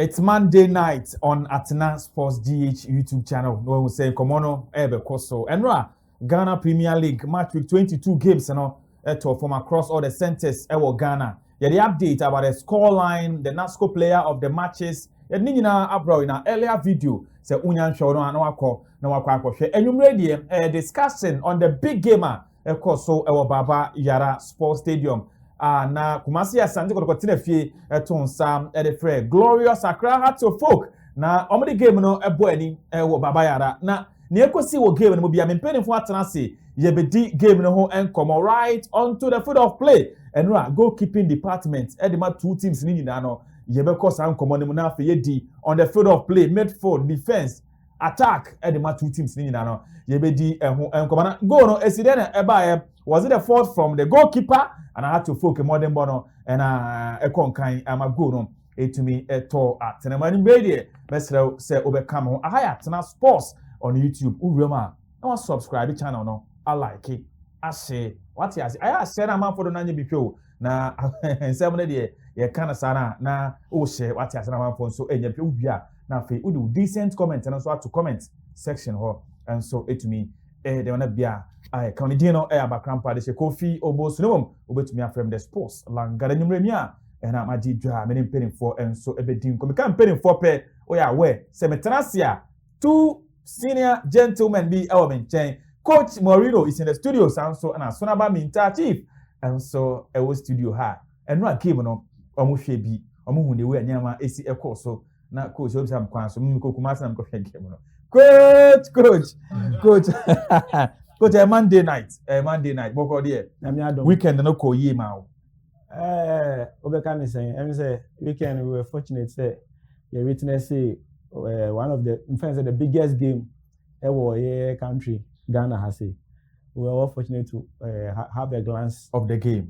It's Monday night on Atena Sports GH YouTube channel. No one say Komono Ebe Koso. Enra Ghana Premier League match with 22 games from across all the centers ewo Ghana. Yeah, the update about the scoreline, the NASCO player of the matches. Yeah, Nina Abro in an earlier video say Unyan Shono and Wako share. And you ready discussing on the big gamer Koso ewo Baba Yara Sports Stadium. Na Kumasi Asante Kotoko fie ton sam the frɛ Glorious Accra Hearts of Folk na omede game no ebo ani wo Baba Yara na ne ekosi wo game no bia mempeni fo atena se yebedi game no ho enkomo right onto the field of play enra goalkeeping department edema two teams ni nyina no yebekɔ san enkomo ne mu na afa yedi on the field of play midfield defense attack edema two teams ni nyina no yebedi ho enkomo na goal no eside na eba was it the fault from the goalkeeper and I had to focus more than bono and a conkai ama go no to me to at Tenemani Radio. Best say overcome I at Tena Sports on YouTube. Urema, no subscribe the channel no. I like it. I say what I said I'm for the nanya before na 7 day ye kind of sana na share what I said I'm for so enya bia na fe udu decent comment and also to comment section ho and so it to me they wanna be I can no abakrampa de Kofi obo sunum obetumi afrem the sports langara nyumremia and am agidwa me penning for and so ebedin ko me kan penning for pe o ya we semetrasia two senior gentlemen be our menchen coach Mourinho is in the studio and so and Asonaba minta chief and so e was studio ha and no game no omo hwe bi omo hu de we anyama esi ekọ so na coach obi sam kwan so me kokuma sam ko hwe game no coach Go to Monday night. Boko there. Weekend no ko ye ma. Obeka me say weekend we were fortunate say you witness one of the in fact the biggest game ever country Ghana has say. We were all fortunate to have a glance of the game.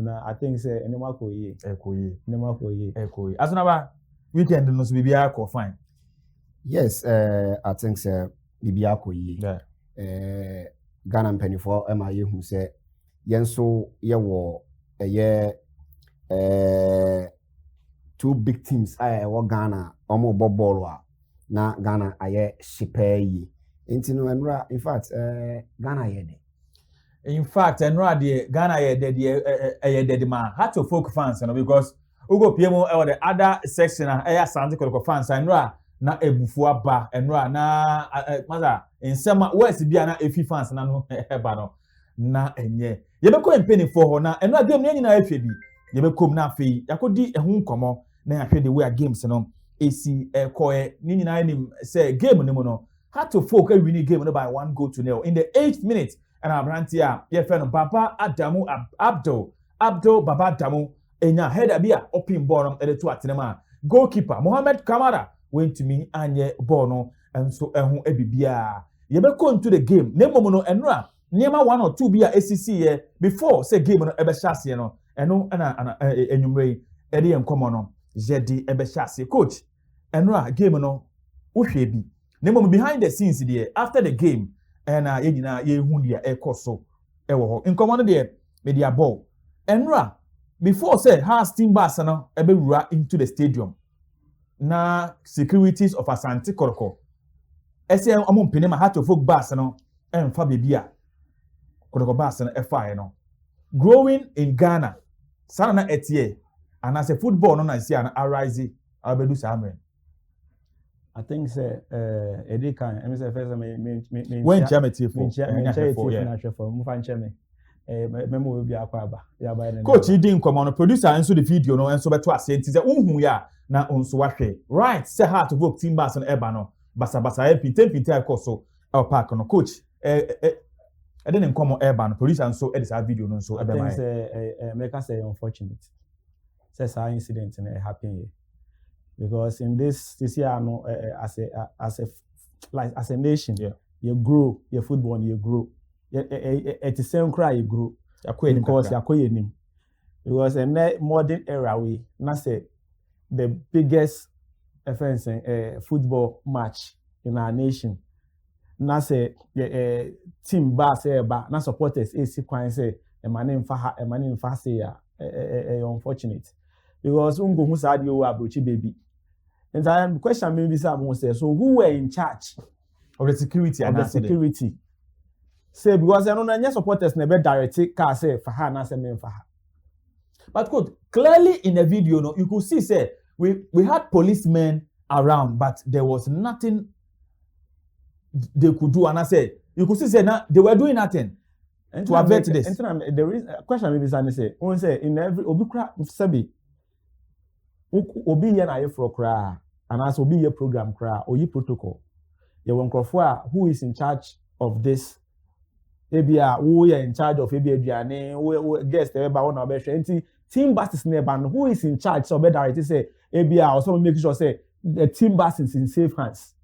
Now I think say anema ko ye. Asonaba weekend no so bibia ko fine. Yes, I think say bibia ko ye. Yeah. Ghana mpanifo emaye hu se yenso ye wo two big teams wo Ghana omo ball a na Ghana aye shipayi intino enra in fact Ghana ye de enra de Ghana ye de man had to folk fans no because ugo piemo the other section Asante Kotoko fans enra na ebufu aba enra na maza ensema west bia na efi fans na no eba no na enye yebekọ empeni for ho na enra game ne nyina efe bi yebekọ na afei yakodi ehun nkomo na yahwe the way games no esi ekoe ni nyina nim say game ne mu no had to folk win game no by 1-0 in the 8th minute and Abrantia ye fe no Baba Adamu Abdul Baba Adamu enya header bia open ball no e to atenema goalkeeper Mohamed Kamara went to me anye ball no and so ehun ebibia yebekọ into the game nemomo no enra niema 1 or 2 bia ACC ye before say game no ebe hyase no eno na enwumre ede enkomo no jedi ebe hyase coach enra game no wohwe bi nemomo behind the scenes there after the game na yegyina ye hu dia ekoso ewo ho enkomo no there media ball enra before say has team bass no ebe wura into the stadium na securities of Asante Kotoko ese omo mpene ma hat of folk bass no emfa bebia Kotoko bass no efa no growing in Ghana sana na etie and as a football no na sia na arise abedu samre I think say edi kan em say first me when chamete for mu fan cheme memo we bia akwa aba ya ba na coach idi nkomo no producer enso the video no enso beto asenti say unhu ya na onso wahwe right say how to vote team bass no eba no basa pinte akoso el park no coach eden nkomo eba no police and so edit video no so ebe mai make us say unfortunate say our incident and happen here because in this year no as a nation you grow your football you grow at the same cry you grow because yakoyenim because in modern era we na say the biggest offense football match in our nation na say team bass ba na supporters AC kwan say emane mfa say unfortunate because ungo hu sa de o abrochi baby And the question maybe someone say, so who were in charge of the security of the security? Say because I don't know supporters never directly car say for her and say me for her. But coach, clearly in the video, no, you could see say we had policemen around, but there was nothing they could do. And I said you could see say now they were doing nothing to avert this. The reason question maybe say in every obikra sabi obi ye na ye for kra and as obi ye program kra or ye protocol. Ye won who is in charge of this. Ebia who is in charge of Ebia Diane, who guest everybody on our best team buses nearby. Who is in charge? So better to say Ebia or someone make sure say the team bus is in safe hands.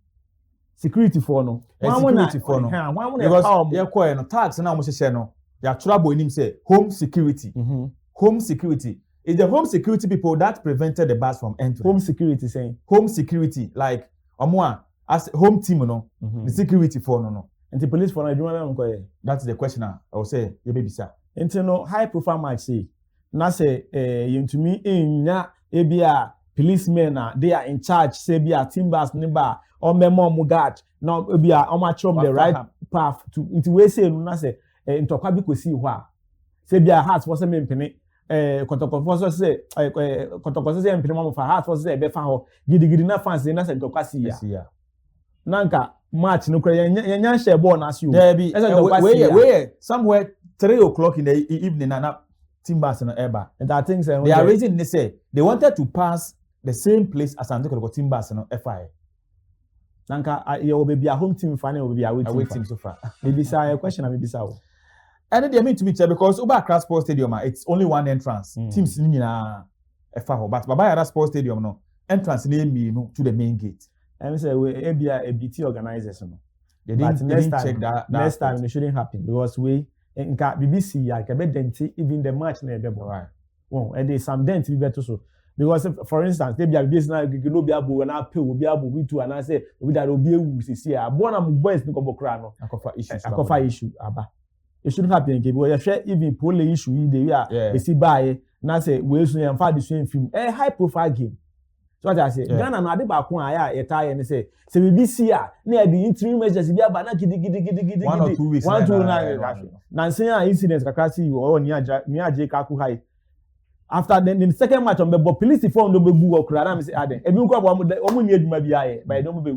Security for no. Security for no. Because you're quite no tax and almost share no. You are trouble in him say home security. Home security. It's the home security people that prevented the bus from entering. Home security saying home security like as home team no. The security for no. And the police for no. That's the question I will say. You baby sir. And no high profile match say. Na say you to me nya ebia policemen they are in charge say bia team bus nimba or memo mugard now ebia o match the right path to into we say no na say ntokwa bi kosi ho a say bia heart for say mempene Kotoko for say Kotoko say mempene mo for heart for say be fa ho gidigidi na fans na say ntokwa si ya nanka match no kra yenya share ball na si o there be we somewhere 3 o'clock in the evening and Timbers and Eba. And I think they are raising, they say they wanted to pass the same place as Asante Timbers and FI. Nanka, you will be a home team fan, will be a away team so far. Maybe say a question, maybe so. And they mean to be because Uba Cross Sports Stadium, it's only one entrance. Teams in FI, but Baba Sports Stadium, no entrance near me to the main gate. And say we a BT organizers. They didn't check that. Next time it shouldn't happen because we. In BBC, I can bet denti even the match na ebe right. Well, and there's some dent be better so because for instance, they be business na no be abo na pay obi abo we too and I say we that obi ewu sisi a born am boys ni ko kra no akofa issue aba. It shouldn't happen again because you share even pole issue in the year we see buy na say we so yan fa the same film high profile game. So what I say Ghana na ade ba ko aya e tie and say BBC a na the interim measures be aba na gidi 1 or 2 weeks 1 to 9 na say incidents kakra see o ni aje kaku high after the second match on the police phone no be gu okra na me say aden ebi nko abo omo ni adwuma bi aye by no be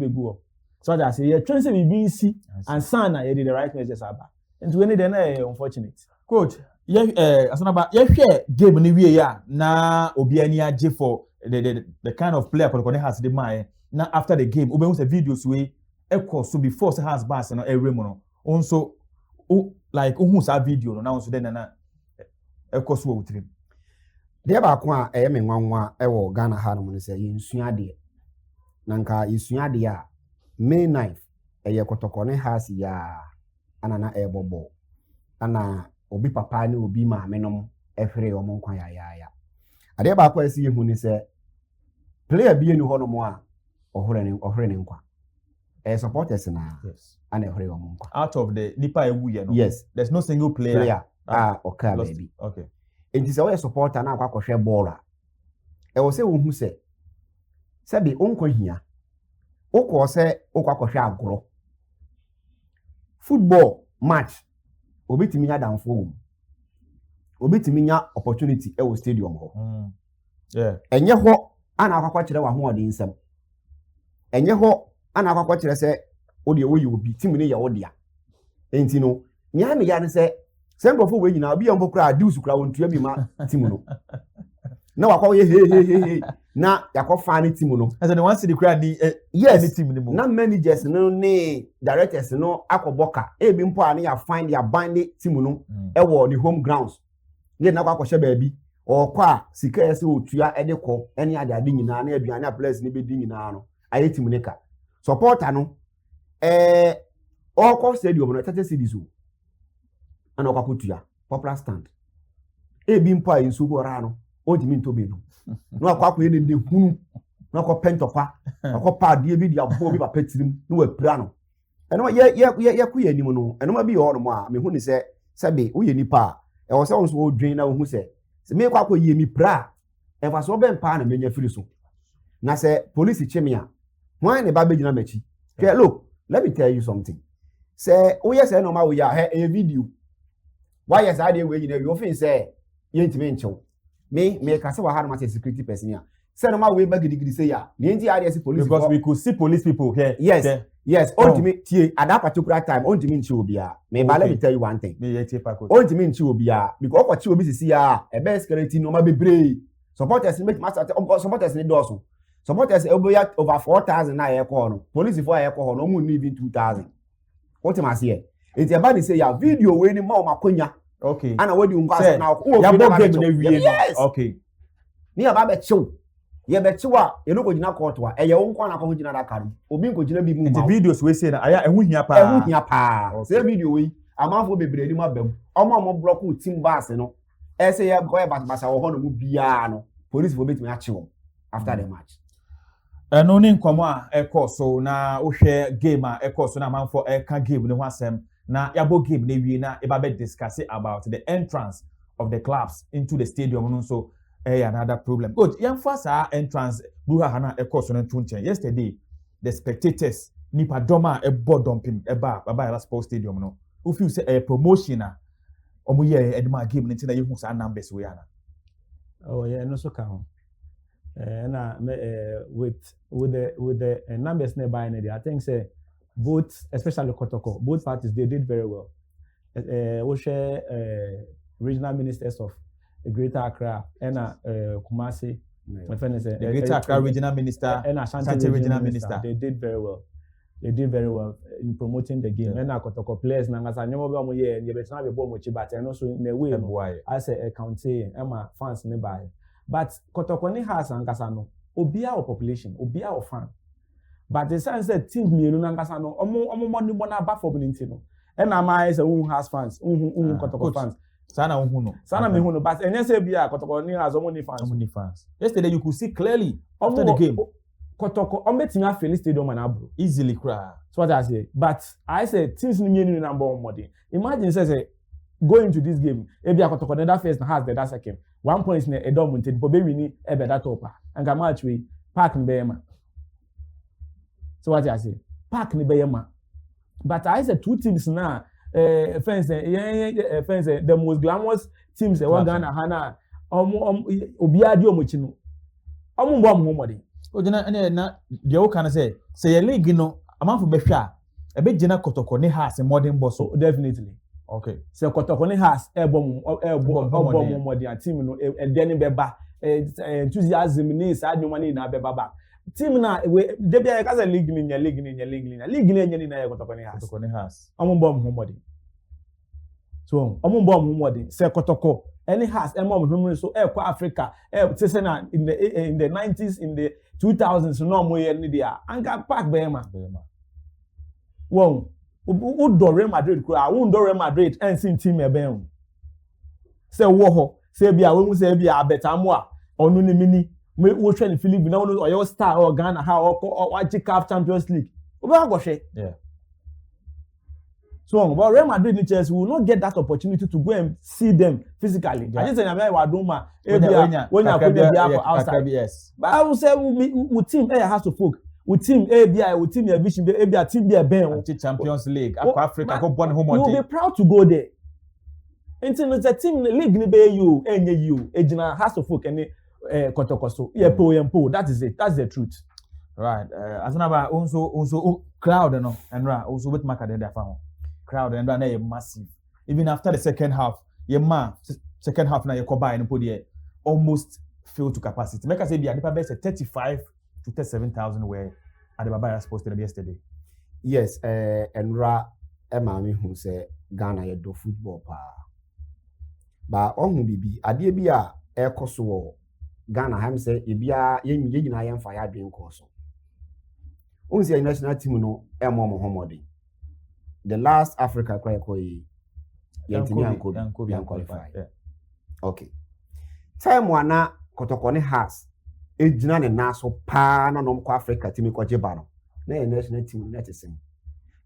gu. So what I say you train say BBC and sana you did the right measures aba and when they na unfortunate coach Asonaba you share game ni wie ya na obi ani aje for the kind of player Kotoko has the mind now after the game we say videos we echo so before say has bass no every no also like who sa video no now so then na echo so we trim de ba ko a me nwanwa wo Ghana ha no no say yensua de nanka yensua de a May 9th Kotoko ne has ya anana bobo ana obi papa ne obi maame no ehwere o mon kwan ya ade ba kwa esi yehu ni se player bi enu hono mo a ohore ne nkwa supporters na and ehore o mo nkwa out of the nipa ewu ye no yes there's no single player okay baby okay enti se we supporter na akwa kohwe ball a wo se wo hu se bi onkwa hia okwo se okwa kohwe agoro football match obitimi nya danfo wo obitimi nya opportunity e wo stadium ho enye ho ana akwakwa kire wa ho odi nsem enye ho ana akwakwa kire se odi ewo yi obi team ne ye odia enti no nya me ya ne se ngrofo we nyina obi yambo kra adius kra wontua bi ma team no na wakwa ye he na yakwa ni team no as the one city kra ni yes team ni mo na managers no ni directors no akoboka ebi mpo a ne ya find ya band team no e wo ni home grounds ye na akwa hye baabi okwa sika yesi otua edekọ ene ade nyina na aduane a players ni be di nyina no aye team ne ka supporter no okọ stadium no 30 cities o ana okwa kotua popular stand ebi mpo a insu go ra no ojimi ntobe no no akwa ye ne hunu no akwa pentokwa akwa pad ye bi dia bo bi papa tirim no wa pira no eno ye ku ye nim no eno ma bi yo no mo a me hu ni se be wo ye nipa e wo se won so odwen na wo hu se me kwa yi mi pra e fa so be mpa na menya firi so na say police chimia why ne ba be gina machi okay look let me tell you something say oh yes say normal we are a video why yes I dey we gina you fin say yentime nchew me ka say wa ha na security person ya say normal we ba gidigidi say ya the enti I dey see police because we could see police people here yes there. yes ultimate tie at that particular time ultimate nchew obia me ba let me tell you one thing me yet pa ko ultimate nchew obia because okwachi obi sisi ya e be security normal bebre supporters make master supporters ni doso supporters oboya over 4,000 na ye call no police for ye call no mu ni even 2,000 what am I say it about to say ya video we ni ma makonya okay ana we di unkwasa na o ya bo game na wie no okay ni aba be chew ye be chewa ye no ko gina court wa e ye won kwa na ko gina da karu obi ko gina bi mu the videos we say na aya ehun hia pa say video we amanfo bebre ni ma bam omo block team bass no e say ye go e basa wo ho no mu bia no police for bet me achew after the match no ni nkomo a ekoso na wo hwe game a ekoso na manfo ka game ne ho asem na yabo game na wie na eba be discuss about the entrance of the clubs into the stadium no so another problem good yamfa sa entrance buha hana ekoso no tunchen yesterday the spectators nipa doma bodompim eba sports stadium no who feel say a promotion a omo ye edema game ntina yehu sa numbers we ana oh yeah no so count with the numbers nearby, I think say both, especially Kotoko, both parties they did very well. We share regional ministers of Greater Accra and Kumasi. The Greater Accra regional minister and Asante regional minister. They did very well. They did very well in promoting the game. And Kotoko players nangasa nyomo be mo ye ye betina be bo mo chi but no so in a way I say accounting Emma fans nearby. But Kotoko has ankasa no obia o population obia o fan but the sense that team mienu ankasa no omo money na ba for binti no and am I say who has fans who Kotoko fans sana who no sana me who no but enye say bia Kotoko ni has omo ni fans yesterday you could see clearly after the game Kotoko ometinga fill stadium and abro easily cry so what I say but I say teams ni mienu number one money imagine say go into this game ebia Kotoko that first has the that second 1 point na edom nted bo be wini ebe that topa anga match we park ni be ma so what I say park ni be ma but I say two teams na fans fans the most glamorous teams we Ghana hana obi adi omochi no mbo amomode o jina na de o kan say your league no amanfo be hwa ebe jina Kotoko ni has modern boss so definitely okay so Kotoko ni has bom modern team no edeni beba enthusiasm ni sa adwuma ni na beba ba team na de bia ka say league ni enye ni na ye Kotoko ni has bom modern so bom modern say Kotoko any has mom so kwa Africa say na in the 90s in the 2000s no mo ye ni dia anka park be ma won who do Real Madrid who do Real Madrid and sin team ebe say wo ho say bia we mu say bia abetamo a onu ni mini we hwe ni Philip na onu oyo star or Ghana ha or CAF Champions League we go hwe yeah so but Real Madrid ni Chelsea will not get that opportunity to go and see them physically I just say na me wa do ma e bia when you bia for outside but I will say we team has to focus with team ABI, with team vision, ABI team be ben Champions League, Africa go born home. You'll be proud to go there. Until it's a team league ni be you, you, Ejina has to focus any Kotoko so. Yeah, po. That is it. That's the truth. Right. Asonaba also crowd no, and also with Makade there for crowd and na massive. Even after the second half, second half na you combine and put there almost filled to capacity. Make us say be a best 35 to 37,000 were at the Babaya Sports Stadium yesterday. Yes, and Emami who say Ghana ye do football pa. Ba on bibi adie bi a ekoso Ghana ham say e bia ye nyina ye mfa ya dwen koso. On say national team no homodi. The last Africa kwai yentimi anko qualify. Okay. Time wana Kotoko ne has ejina ne naso pa na nom kwa Africa team ko jeba no na ye national team net sim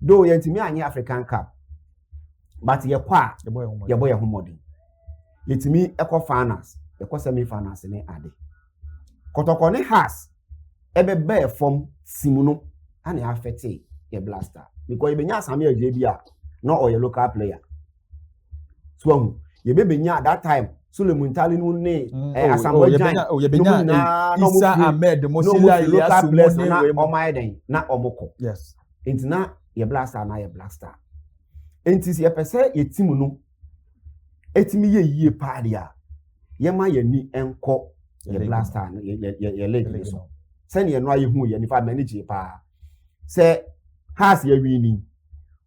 do ye ntimi anye African Cup but ye kwa ye boy homodi yetimi ekọ finals ye ko semi finals ne ade Kotoko ne has Ebe from Simuno and affected a blaster. Because you be Samuel JBA, not or your local player. So you be that time. Suleiman Talinu ne Asamoah Isa Ahmed Mosila local players na Omaiden na Omoko. Yes. Enti na ye blaster na ye blaster. Enti se ye pese ye team no etimi ye yie pa dia. Ye ma ye ni enko ye blaster no ye leg so. Se ne no aye hu ye ni fa manage pa. Se has ye winning.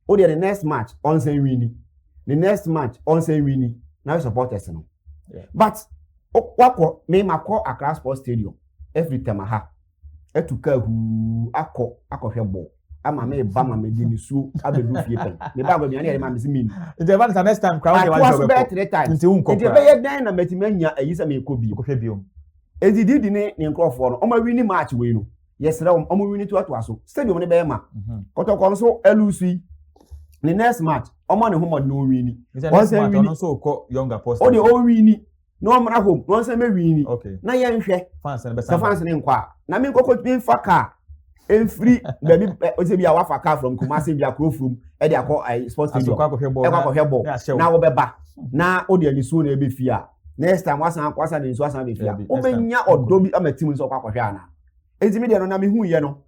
O the next match on say winning. The next match on say winning. Now supporters no. Yeah. But wako me mako Accra Sports Stadium every time aha etuka hu akọ hwebo ama me ba ma me di ni su abedu fie pen me ba gba me ma me simi the event next time crowd dey want to be nti unko nti be ye dan na metimanya ayi se me ko bi biom ezidi di ne nkrofo no o ma wini match we no yesere o ma wini to aso stadium ne be ma Kotoko no so elusi the next match omo ne homo no wini once win so ko younger post o de o wini no amra home no say me wini na ye nhwe fans ne be fans ne nkwa na me kokko bin faka free baby o say bia wa faka from Kumasi bia Krofrum e de akọ sports stadium e kwa hwebo na wo beba na o de anisu na e be fia next time wasan kwasa de nisu asan be fia o benya odo bi amatim nso kwa hwe ana enti de no na me hu ye no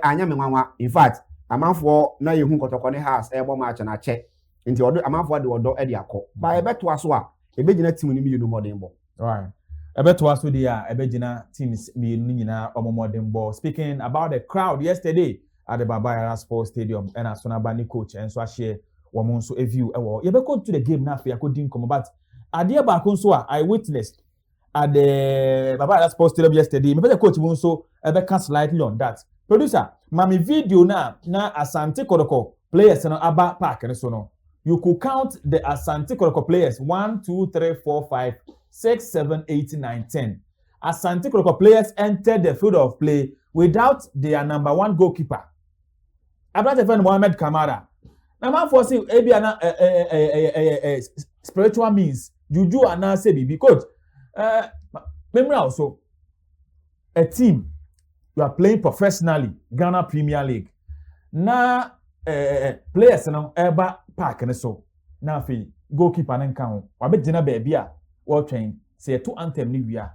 anya me nwanwa in fact amanfo na ye hu Kotoko ne house ebo match na che nti odo amanfo de odo e de akọ ba ebeto aso a ebegina team ni mi no modern ball right ebeto aso de a ebegina teams mi no nyina modern ball. Speaking about the crowd yesterday at the Baba Sports Stadium and Asonaba ni coach and so a share woman so a view you be go to the game na fe akodi nkomo but ade ba ko so I witnessed at the Baba Sports Stadium yesterday me be the coach won so ebe can slightly on that. Producer mami video na Asante Kotoko players no aba park ne so no you could count the Asante Kotoko players 1 2 3 4 5 6 7 8 9 10. Asante Kotoko players entered the field of play without their number 1 goalkeeper. About the friend Mohamed Kamara. Now man for say ebi ana spiritual means juju ana say because remember also a team you are playing professionally Ghana Premier League. Na players no eba park ne so na afi goalkeeper ne nka ho wabegina baby a wo twen say to anthem ni wia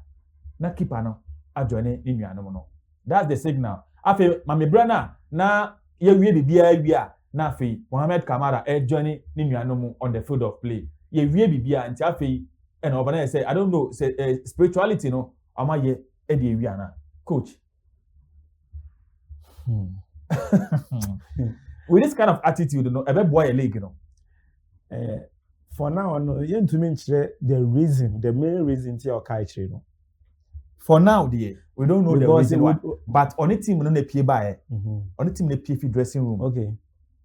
na keeper no adwane ni nuanom no that's the signal afi mame brana na ye wie bibia wia na afi Mohamed Kamara adwane ni nuanom on the field of play ye wie bibia nti afi and over say I don't know say spirituality no amaye e de wia na coach with this kind of attitude, you know, a boy a league, you know. For now, no, you to mention the main reason to your culture, you know. For now, dear, we don't know because the reason why. But on a team, we don't pay by. On a team, they pay for dressing room. Okay.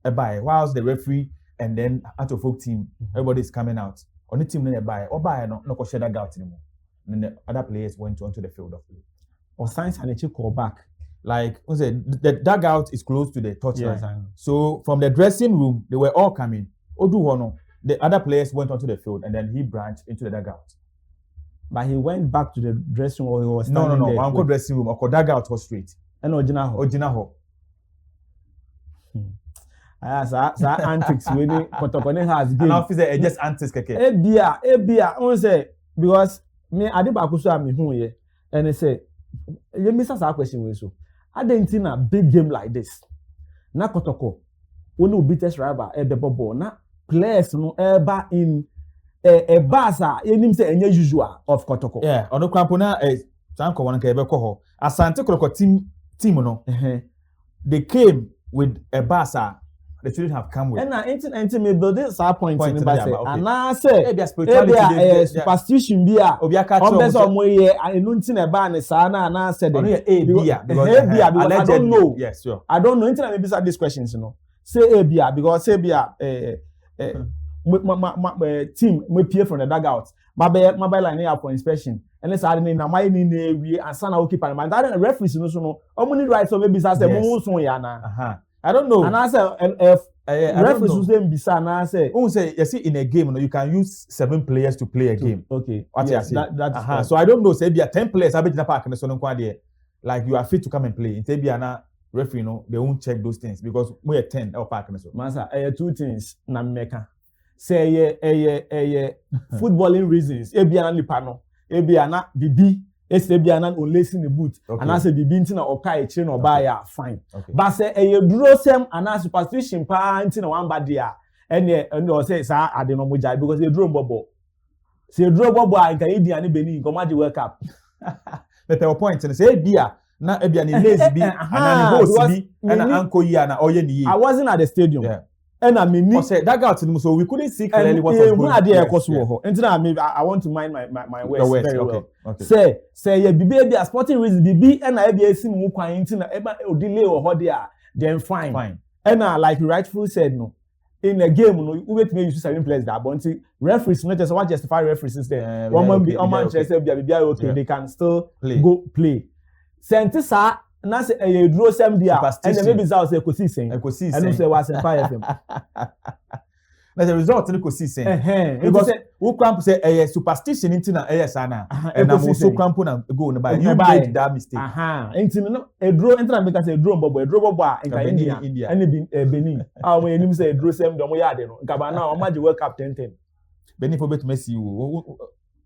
A buy. Whilst the referee and then out of folk team, everybody's coming out. On a team, they buy. Or buy no share that out anymore. And then the other players went onto the field of play. Or science and a call back. Like the dugout is close to the touchline. Yes, so from the dressing room, they were all coming. Oduhono, the other players went onto the field and then he branched into the dugout. But he went back to the dressing room or he was standing No. Uncle dressing room, or dugout was straight. And Ojinaho. That antics when Kotoko has game. And officer just antics keke. Ebia, on say because me Adibakuso am hu here and he say you miss a question we so. I didn't in a big game like this. Na Kotoko, one of biggest rival the bubble. Na players no eba in a baza. You name say any usual of Kotoko. Yeah, ono kwampona sanko wana kebe koho. Asante Kotoko team no. They came with a baza. They shouldn't have come with. And na me build this point in the base. And na say spirituality superstition bia. Obeso omoye enunti na ba ne sa na say dem. Because I don't know. Yes, sure. I don't know. Until I maybe these questions, you know. Say bia because say bia team me peer from the dugout. My line here for inspection. And let's add in na my ni we and sana o keep and that referees no so no. Omo need right so maybe say mo so ya na. I don't know. And I say, referees will say, "Bisa." And I say, "Oh, say you see in a game, you can use 7 players to play a game." Okay. What yes, you say? That's so I don't know. Say there are 10 players. I bet in the park and so on. There like you are fit to come and play. It be an referee, you know, they won't check those things because we are 10 or park. Masa, two things na meka. Say footballing reasons. Ebi ana lipano. Ebi ana bibi. Ebi ana unlacing the boot. And I say bibi intina oka echi no buy ya fine. But say duro sem ana superstition pa intina one bad dia. And say sa ade no mojai because you duro bobo. Say duro bobo a nka edi ani beni nko maji World Cup. But the point is say bia na ebi ani lazy bi ana ni host bi ana anko yi ana oye ni yi. I wasn't at the stadium. Yeah. And I mean, that got to so we couldn't see clearly what was going on. I want to mind my words very well. Okay. Say yeah, baby, a sporting reason, BB and I be sim mu kwan intina eba delay or how there, then fine. And like you rightfully said, no. In a game, no, you wait me use 7 players that, but referees not just what justify referees instead. One man be on Manchester, be okay, they can still go play. Sentisa. Na say duro sem dia and then maybe say ecosystem and say was Empire FM na the result no ecosystem because who cramp say superstition intina sana and na so cramp na go no buy you made that mistake intina no duro intina make say duro bobo a nka India and Benin when you say duro sem do mo yade no nka ba na o maji World Cup 10-10 Benin for bet Messi wo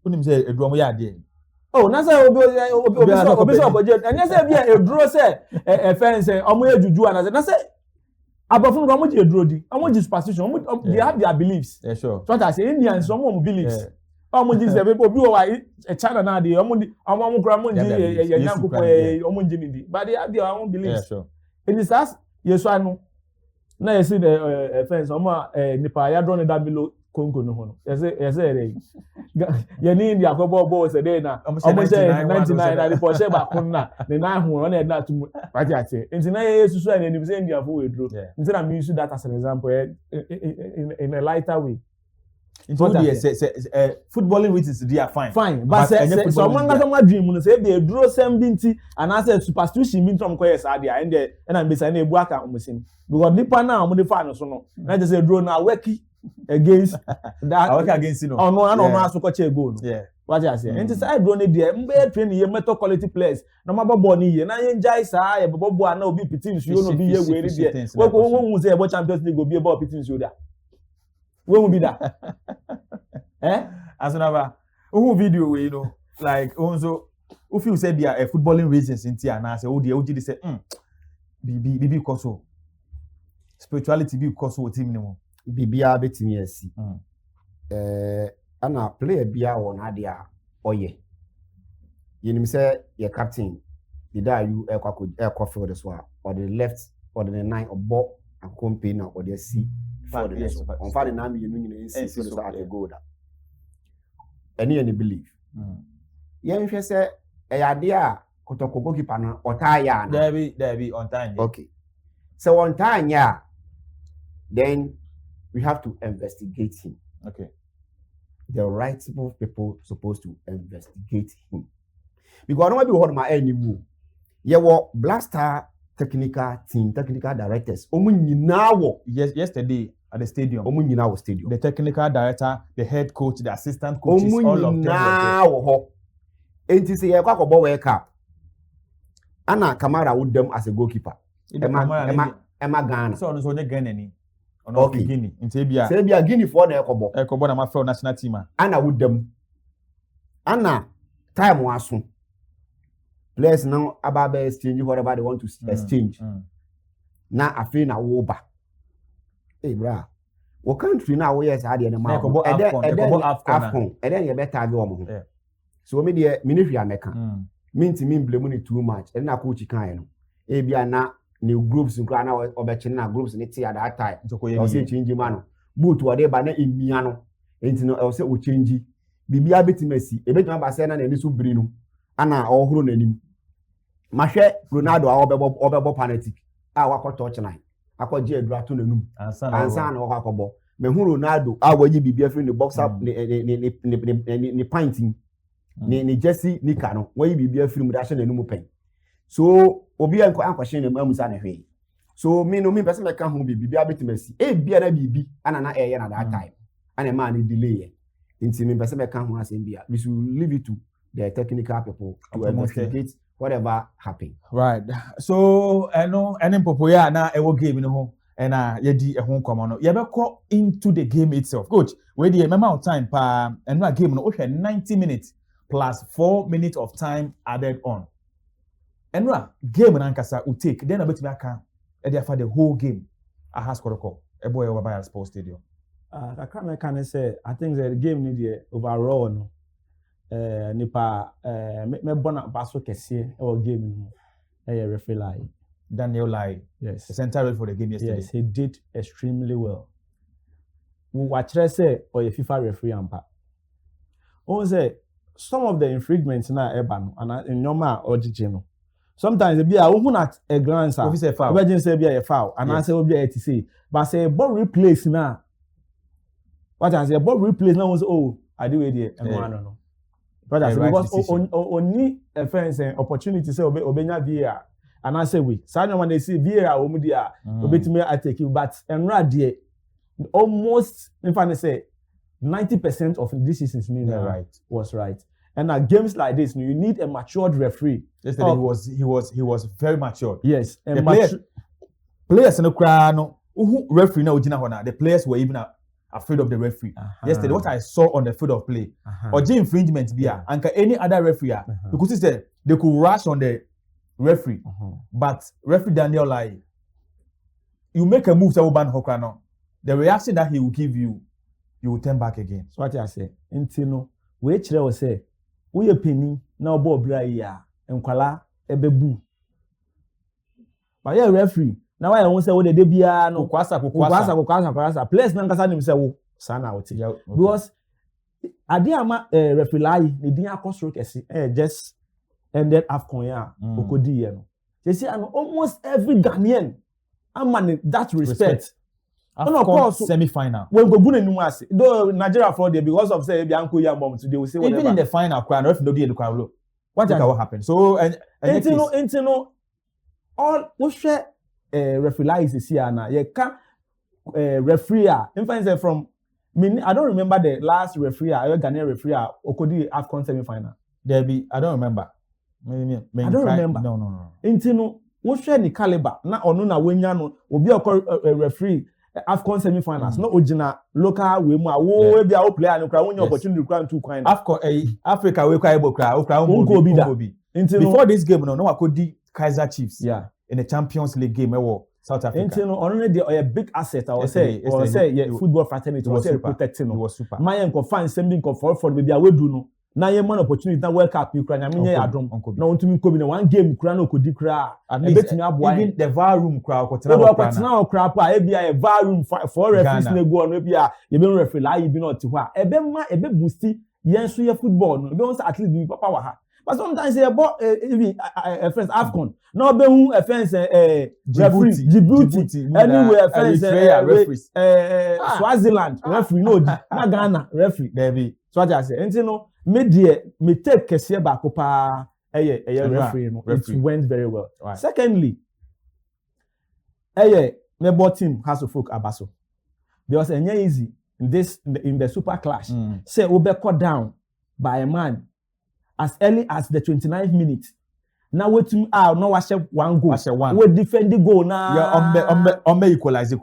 unim say duro mo yade. Oh, na say obi so budget. And say bia e duro say e fence omo ejuju and na say abofun go omo je duro di. Omo je superstition. They have their beliefs. Yeah, sure. So I say Indians some beliefs. Omo je say people bi wa China na dey omo kura mo je yankupo omo je ni di. But they have their own beliefs. Yeah, sure. It is as yeso anu. Na you see the fence omo nipa ya drone da below Kongo no hono. Yes ye ni India ko bo se dey na omo say 99 na the Porsche ba kun na the 9 ho na na tum party ate nti na ye susu na ni say India for we draw nti na me use that as an example in a lighter way. So footballing reasons they are fine but say so man ga some dream no say be draw sem bi nti and I say superstition bi ntom ko yes ade and na be say na ebu aka omosim because nipa na omo dey fa no so no na just say draw na worky against that. I work against you know. Oh no, I don't know how to catch a goal. Yeah. What you say? And I don't need there. Mbe train here metal quality players. No matter boni here. Na enjoy sa e bobo na obi pitin so no be here we there. We go say about Champions League go be about pitin so there. We will be that. Asonaba. Who video we you know like also if you say there are footballing reasons in tia na say o dey say bibi because so spirituality be because so team no bibia betimi asi ana player bia won ade a oye yenim say your captain the da you ekwa field so or the left or the 9 obo akompe na or the C for the next on fa na me yenu nyina nsi so at the goal da any believe yen hwe say ade a Kotoko goalkeeper na otaya na there be on time. Okay, so on time yeah, then we have to investigate him. Okay. The rightful people supposed to investigate him. Because I don't want to hold my anymore. Yeah, well, Blaster technical team, technical directors. Yesterday at the stadium. Stadium. The technical director, the head coach, the assistant coaches, all of them. Now, and to say a quack about World Cup. Anna Kamara would them as a goalkeeper. Emma Ghana. So on the Ghana. Okay. Guinea. In Sabia Guinea for the Ekobo. Ekobo na my national team. Anna would them. Anna time was soon. Players now about exchange whatever they want to exchange. Now I feel now over. Hey, bra. What country now we has had the man? Afcon. And then you better go. So me the ministry American. Mean to me blame too much. And na coach can. Ebia na new groups in Ghana or Bechina groups in it at that time. I'll say change man. Boot whatever na in Miano. And no I'll say we change. Bibia beti Messi. E beti number 7 and so brino. Ana or huru nanim. Mashe Ronaldo obebo panatic. Wako touch line. Ako je drato nanum. Ansa na wako me hu Ronaldo awayi bibia free the box up ni painting. Ni Jesse ni kano. Wayi bibia free mu da hye nanum pen. So obi an kwashe ne mamusa na hwe. So me no me person make kan hu bibia betimasi. Bia na bibi ana na eye na that time. Ana man ni delay. Inti me person make kan hu asem bia. We should leave it to the technical people to investigate whatever happened. Right. So any popoya na ewo game no ho and yedi ehun komo no. Yebeko into the game itself. Coach, we the remember of time pa and no game no o 90 minutes plus 4 minutes of time added on. And no game na nkasa will take then abetimi aka e dey for the whole game. Ahas Kotoko. E boy over by Sports Stadium. I can't say I think the game need the overall no. Nipa me bona baso kese or game no referee lie. Daniel Lai, yes, the center ref for the game yesterday. Yes, he did extremely well. We watch say or a FIFA referee ampa. Oh say some of the infringements na eba no and in normal original. Sometimes be a who at a glance imagine say be a foul and I say be a say but say ball replace na what I say ball replace now was I do it there and one no. But I say because only a friends opportunity say obenya VAR and I say we so when they see VAR o mu dia obetime attack you but enra there almost if I say 90% of this is was right. And at games like this, you need a matured referee. Yesterday he was very matured. Yes, and the players no cry no who referee na ojina hona. The players were even afraid of the referee. Yesterday, what I saw on the field of play, or infringement be and any other referee, because he said they could rush on the referee, but referee Daniel Lai, you make a move to ban Hokrano, the reaction that he will give you, you will turn back again. So what I say, Intino, which they will say. We penny now Bob Bria and Kwala Ebebu. But yeah, referee. Now I won't say what the debia no kwasa. Players Nankasa himself sana out. Because Adiama referee lie, the Dia Costro just ended AFCON ya Okodi no. They say almost every Ghanaian man that respect. Of course, semi-final. When go good in though Nigeria for there because of say Bianco Yambom today we say whatever. Even in the final, if no do the what happened? So and all we share referee is here now. You can referee. In fact, from I don't remember the last referee. I Ghanaian referee Okodi AFCON semi-final. There be I don't remember. I don't remember. No. Intino we share the caliber. Na onu na wenya no obi a referee. AFCON semi-finals, no original local we mu be a player no cry when opportunity cry two kind. AFCON Africa we cry ebo cry before this game no akodi Kaizer Chiefs in the Champions League game South Africa. Intino already a big asset I was say football fraternity was protecting. It was super. My enko fan sending for baby a we do no. Na ye man opportunity na World Cup you cry na menye adom. Na ontumi ko bi na one game cry na okodi cry. Betimi aboa even the VAR room cry okotena cry pa e bia a VAR room for referees na go on e bia ye be referee la ye bi na oti ho a ebe ma ebe boosti yen so ye football no be won at least be papa wa ha. But sometimes say even friends AFCON no be hu offense Djibouti anyway offense referees Swaziland referee no di na Ghana referee there be so I say enti me take kese ba ko pa referee no it went very well. Right. Secondly me bought team has to folk abaso because enye easy in the super clash say we be cut down by a man as early as the 29th minute. Now we to no wash one goal. We defend the goal na on me equalize it.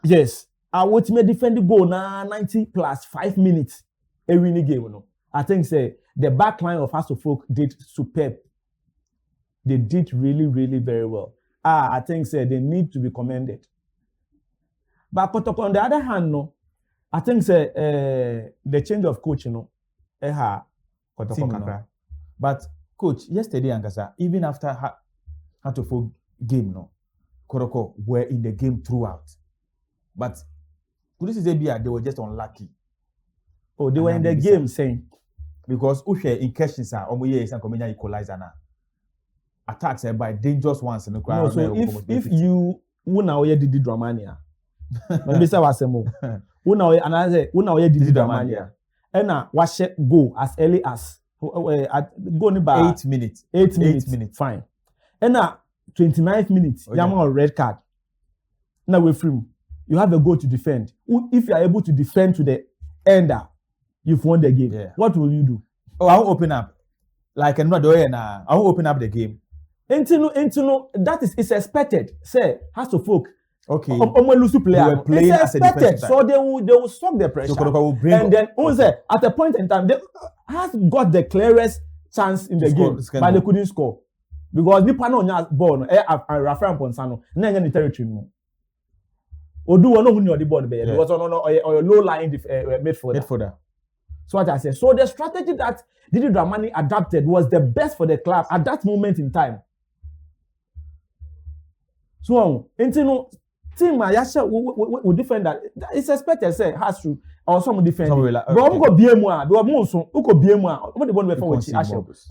Yes. I would me defend the goal na 90 plus 5 minutes. A winning game no. I think say the back line of House of Folk did superb. They did really, really very well. I think say they need to be commended. But Kotoko, on the other hand, no, I think say the change of coach, Kotoko. But coach, yesterday Angasa, even after House of Folk game, no, Kotoko were in the game throughout. But Police Zebia, they were just unlucky. Oh, they were in the game saying. Because Ushe in questions are omoye is and equalizer na attacks by dangerous ones in the crowd. No, so if you una oye didi dramania, maybe say wasemo. Una oye anaze una oye didi dramania. Ena washe go as early as go ni ba 8 minutes. 8 minutes. Fine. Ena 29th minutes. Yama on red card. Now we free. You have a goal to defend. If you are able to defend to the ender. You've won the game. Yeah. What will you do? Oh, I'll open up. like and na I will open up the game. Into that is expected. Say has to folk. Okay. Lose player. They were playing it's expected, so they will stop the pressure. So Kotoko will bring and then at a point in time, they has got the clearest chance in the game, but they couldn't score because Nipa no nya ball no Rafael Ponsano na nya the territory no. Odu no who the ball because or low line midfielder. So what I say, so the strategy that Didi Dramani adapted was the best for the club at that moment in time. So team Ayasha will defend that. It's expected say has to or some defend. But who go BMA? But who go BMA? What the one we for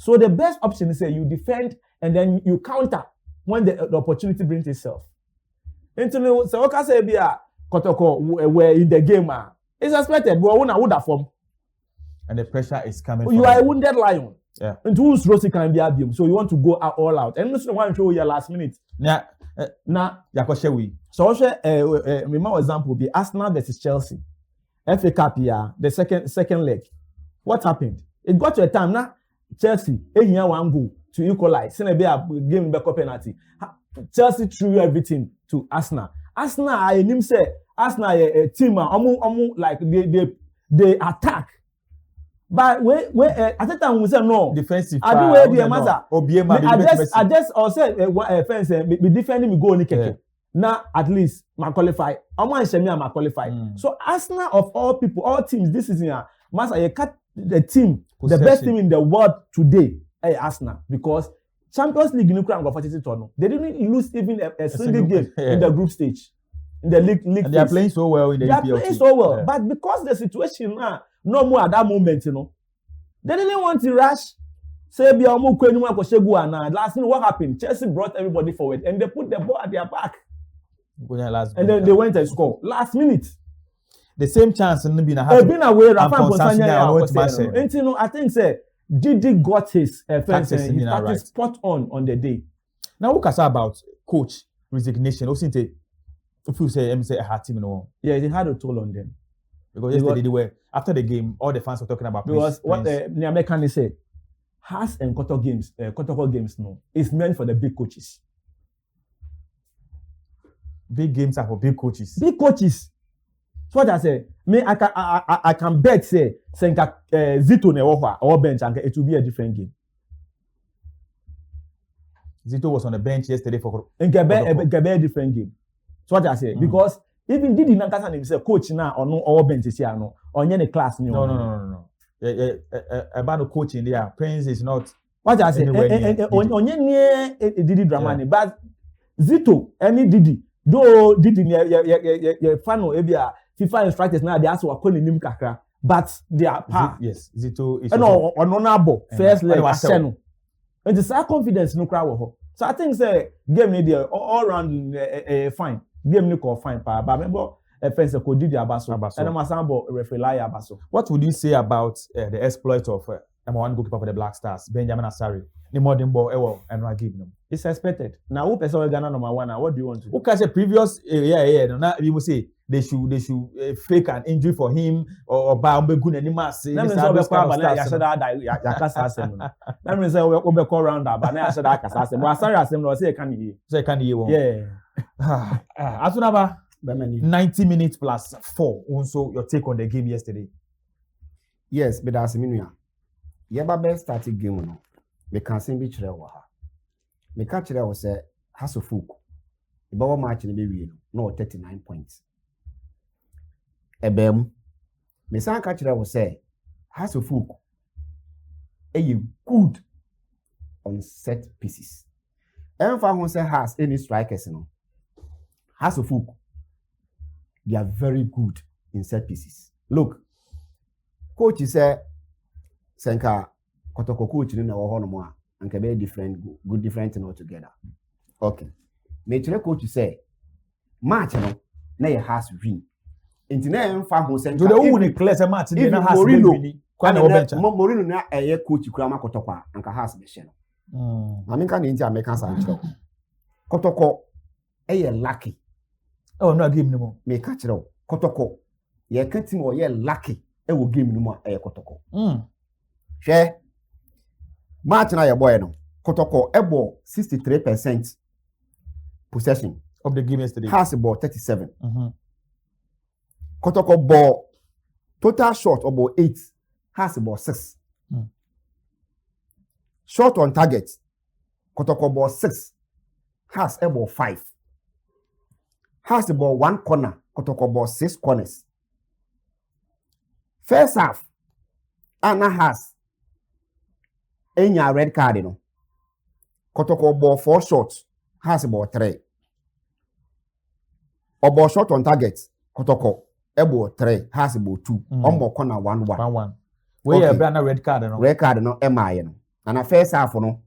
So the best option is say you defend and then you counter when the opportunity brings itself. So okay say be Kotoko were in the game. It's expected. But who na would have form. And the pressure is coming. You are a wounded lion. Yeah. And who's Rossi can be abim. So you want to go all out. And this is one show you last minute. Yeah. So my more example be Arsenal versus Chelsea. FA Cup the second leg. What happened? It got to a time now Chelsea here one goal to equalize. Send a game back penalty. Chelsea threw everything to Arsenal. Arsenal I him say Arsenal a team like they attack. But at the time we say no defensive. I do where the matter. I just or say fence be defending me go ni keke. Now at least my qualify. I want to me qualify. So Arsenal of all people, all teams this season here, master you cut the team, the best team in the world today, Arsenal because Champions League in Ukraine got 42 turn. They didn't lose even a single game in the group stage. In the league and they are playing so well in the EPL. They are playing so well, but because the situation now no more at that moment, you know. They didn't want to rush. Say be omo kwenu akosegu ana. Last thing what happened? Chelsea brought everybody forward and they put the ball at their back. And then they went and scored last minute. The same chance in been away Rafa Bonsanya. I think say Didi got his fence and he started spot on the day. Now what say about coach resignation? Osinte if you say a hard team no. Yeah, they had a toll on them. Because yesterday they were after the game, all the fans were talking about because what the American said, Has and Kotoko games no, it's meant for the big coaches. Big games are for big coaches. Big coaches. So what I say, I can bet say Senka Zito ne or bench and it will be a different game. Zito was on the bench yesterday for a different game. So what I say, because even Didi Nankasa himself coach now or no all benches here no on any class no. About the coaching there, Prince is not. What I say, on near Didi Dramani, but Zito any Didi though Didi ye fan or FIFA instructors now they also are calling him kakra, but they are yes Zito is no honorable first leg Arsenal. And the confidence no crowd. So I think say game media all around fine. Game ni call fine pa but remember offense ko Didi Abaso and I'm assemble referee Abaso. What would you say about the exploit of number one goalkeeper for the Black Stars, Benjamin Asare? The modern ball and give them. It's expected. Now who person Ghana number one now? What do you want to do? Who can say previous now people say they should fake an injury for him or buy good anymore. Let me say we call Abana ya said ya kasa asem. Let me say we call round Abana ya said kasa asem. But Asare asem no say can you? Say can you? Yeah. Asonaba 90 minutes plus 4. Also, your take on the game yesterday. Yes, but that's mean Yeba best started game no. Me can sing be chere wa ha. Me ka chere was say Hasofuk. Ibawo match ni be wi no 39 points. Ebem. Me san ka chere was say Hasofuk good on set pieces. Emfa who say has any strikers no. Hasofuk they are very good in set pieces. Look, coach say Senka Kotoko coach ni na wo no mo a anka be different thing altogether. Okay. Me chere coach say match no na ye has win. Enti na emfa ho Senka. Do the win clear say match dey na has win. Mourinho na coach kura ma Kotoko a anka has be she no. I mean kan enti American san chere. Kotoko lucky. Oh no game no more. Me ka chere Kotoko ye ka team o ye lucky wo game no more Kotoko. Hwe match na your boy no Kotoko ebo 63% possession of the game yesterday. Has about 37. Mm-hmm. Kotoko ball total shot about 8, has about 6. Shot on target, Kotoko ball 6, has about 5. Has about 1 corner, Kotoko ball 6 corners. First half, Anna has any red card, you know. Kotoko ball 4 shots, has about 3. About shot on target, Kotoko about 3, has about 2. Almost corner 1-1. 1-1. Where okay. You red card, no? Red card, no, MI, no. And the first half, no.